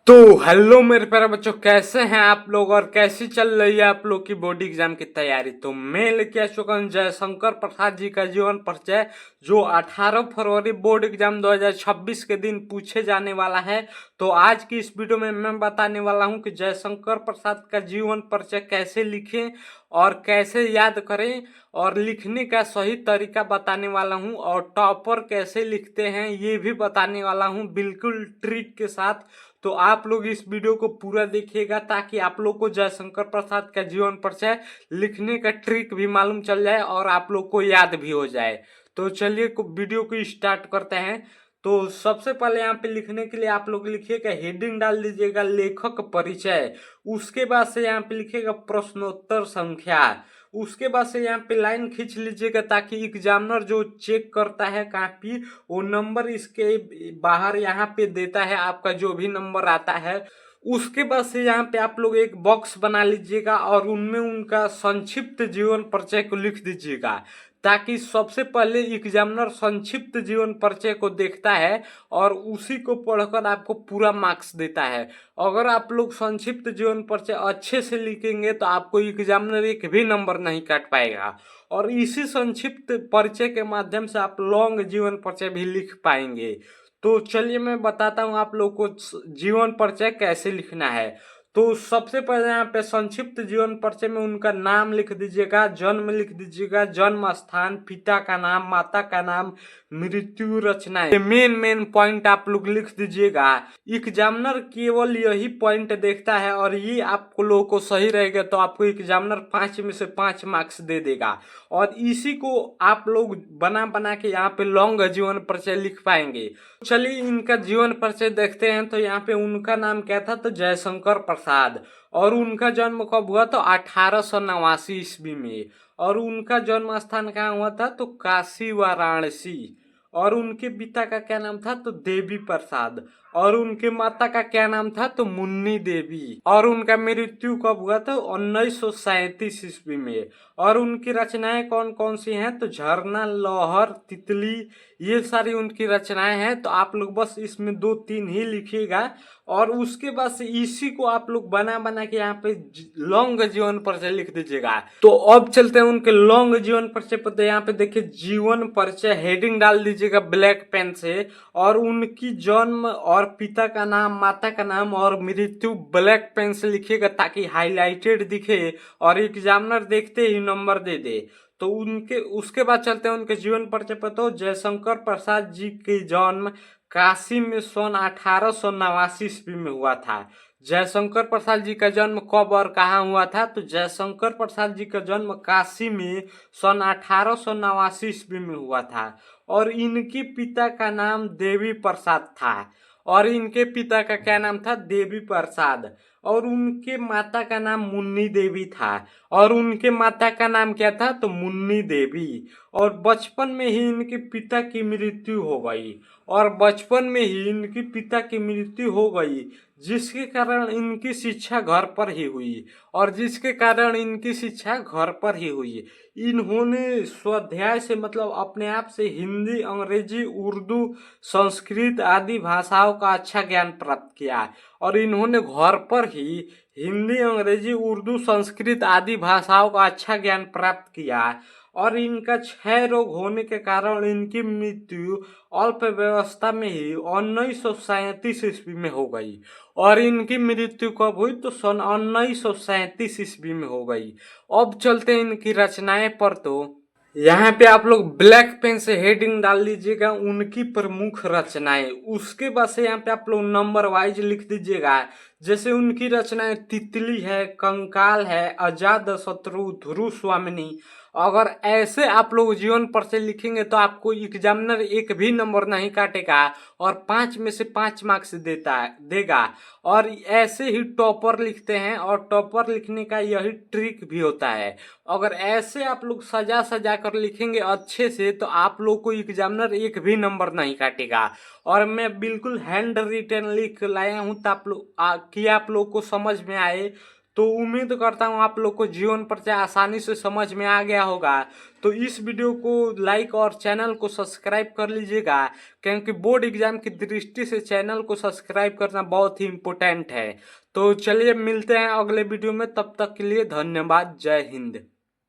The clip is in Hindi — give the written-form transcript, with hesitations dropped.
तो हेलो मेरे प्यारे बच्चों, कैसे हैं आप लोग और कैसी चल रही है आप लोग की बोर्ड एग्जाम की तैयारी। तो मैं लेके आ चुका हूं जयशंकर प्रसाद जी का जीवन परिचय, जो 18 फरवरी बोर्ड एग्जाम 2026 के दिन पूछे जाने वाला है। तो आज की इस वीडियो में मैं बताने वाला हूं कि जयशंकर प्रसाद का जीवन परिचय कैसे लिखें और कैसे याद करें, और लिखने का सही तरीका बताने वाला हूं, और टॉपर कैसे लिखते हैं ये भी बताने वाला हूं, बिल्कुल ट्रिक के साथ। तो आप लोग इस वीडियो को पूरा देखिएगा ताकि आप लोग को जयशंकर प्रसाद का जीवन परिचय लिखने का ट्रिक भी मालूम चल जाए और आप लोग को याद भी हो जाए। तो चलिए वीडियो को स्टार्ट करते हैं। तो सबसे पहले यहाँ पे लिखने के लिए आप लोग लिखिएगा, हेडिंग डाल दीजिएगा लेखक परिचय। उसके बाद से यहाँ पे लिखिएगा प्रश्नोत्तर संख्या। उसके बाद से यहाँ पे लाइन खींच लीजिएगा ताकि एग्जामिनर जो चेक करता है कॉपी, वो नंबर इसके बाहर यहाँ पे देता है, आपका जो भी नंबर आता है। उसके बाद से यहाँ पे आप लोग एक बॉक्स बना लीजिएगा और उनमें उनका संक्षिप्त जीवन परिचय को लिख दीजिएगा, ताकि सबसे पहले एग्जामिनर संक्षिप्त जीवन परिचय को देखता है और उसी को पढ़कर आपको पूरा मार्क्स देता है। अगर आप लोग संक्षिप्त जीवन परिचय अच्छे से लिखेंगे तो आपको एग्जामिनर एक भी नंबर नहीं काट पाएगा, और इसी संक्षिप्त परिचय के माध्यम से आप लॉन्ग जीवन परिचय भी लिख पाएंगे। तो चलिए मैं बताता हूँ आप लोग को जीवन परिचय कैसे लिखना है। तो सबसे पहले यहाँ पे संक्षिप्त जीवन परिचय में उनका नाम लिख दीजिएगा, जन्म लिख दीजिएगा, जन्म स्थान, पिता का नाम, माता का नाम, मृत्यु, रचनाएं, मेन पॉइंट आप लोग लिख दीजिएगा। एग्जामिनर केवल यही पॉइंट देखता है और ये आप लोगों को सही रहेगा तो आपको एग्जामिनर 5 में से 5 मार्क्स दे देगा, और इसी को आप लोग बना बना के यहाँ पे लॉन्ग जीवन परिचय लिख पाएंगे। चलिए इनका जीवन परिचय देखते हैं। तो यहाँ पे उनका नाम क्या था, तो जयशंकर प्रसाद, और उनका जन्म कब हुआ, तो 1889 ईस्वी में, और उनका जन्म स्थान कहाँ हुआ था, तो काशी वाराणसी। और उनके पिता का क्या नाम था, तो देवी प्रसाद, और उनके माता का क्या नाम था, तो मुन्नी देवी। और उनका मृत्यु कब हुआ था, 1937 ईस्वी में। और उनकी रचनाएं कौन कौन सी हैं, तो झरना, लहर, तितली, ये सारी उनकी रचनाएं हैं। तो आप लोग बस इसमें 2-3 ही लिखिएगा, और उसके बाद से इसी को आप लोग बना बना के यहाँ पे लॉन्ग जीवन परिचय लिख दीजिएगा। तो अब चलते हैं उनके लॉन्ग जीवन परिचय पर। तो यहाँ पे देखिए जीवन परिचय हेडिंग डाल दीजिएगा ब्लैक पेन से, और उनकी जन्म और पिता का नाम, माता का नाम और मृत्यु ब्लैक पेन से लिखिएगा ताकि हाईलाइटेड दिखे और एग्जामिनर देखते ही नंबर दे दे। तो उनके उसके बाद चलते हैं उनके जीवन परिचय पर। तो जयशंकर प्रसाद जी के जन्म काशी में सन 1889 ईस्वी में हुआ था। जयशंकर प्रसाद जी का जन्म कब और कहाँ हुआ था, तो जयशंकर प्रसाद जी का जन्म काशी में सन 1889 ईस्वी में हुआ था, और इनके पिता का नाम देवी प्रसाद था। और इनके पिता का क्या नाम था, देवी प्रसाद। और उनके माता का नाम मुन्नी देवी था, और उनके माता का नाम क्या था, तो मुन्नी देवी। और बचपन में ही इनके पिता की मृत्यु हो गई, और बचपन में ही इनके पिता की मृत्यु हो गई, जिसके कारण इनकी शिक्षा घर पर ही हुई, और जिसके कारण इनकी शिक्षा घर पर ही हुई। इन्होंने स्वाध्याय से मतलब अपने आप से हिंदी, अंग्रेजी, उर्दू, संस्कृत आदि भाषाओं का अच्छा ज्ञान प्राप्त किया, और इन्होंने घर पर ही हिंदी, अंग्रेजी, उर्दू, संस्कृत आदि भाषाओं का अच्छा ज्ञान प्राप्त किया। और इनका 6 रोग होने के कारण इनकी मृत्यु अल्प व्यवस्था में ही 1937 ईस्वी में हो गई। और इनकी मृत्यु कब हुई, तो सन 1937 ईस्वी में हो गई। अब चलते हैं इनकी रचनाएं पर। तो यहाँ पे आप लोग ब्लैक पेन से हेडिंग डाल लीजिएगा उनकी प्रमुख रचनाएं। उसके बाद से यहाँ पे आप लोग नंबर वाइज लिख दीजिएगा। जैसे उनकी रचनाएं तितली है, कंकाल है, अजात शत्रु, ध्रुव स्वामिनी। अगर ऐसे आप लोग जीवन पर से लिखेंगे तो आपको एग्जामिनर एक भी नंबर नहीं काटेगा और 5 में से 5 मार्क्स देगा। और ऐसे ही टॉपर लिखते हैं, और टॉपर लिखने का यही ट्रिक भी होता है। अगर ऐसे आप लोग सजा सजा कर लिखेंगे अच्छे से तो आप लोग को एग्जामिनर एक भी नंबर नहीं काटेगा। और मैं बिल्कुल हैंड रिटन लिख लाया हूँ तो आप लोग कि आप लोग को समझ में आए। तो उम्मीद करता हूँ आप लोग को जीवन परिचय आसानी से समझ में आ गया होगा। तो इस वीडियो को लाइक और चैनल को सब्सक्राइब कर लीजिएगा, क्योंकि बोर्ड एग्जाम की दृष्टि से चैनल को सब्सक्राइब करना बहुत ही इम्पोर्टेंट है। तो चलिए मिलते हैं अगले वीडियो में, तब तक के लिए धन्यवाद। जय हिंद।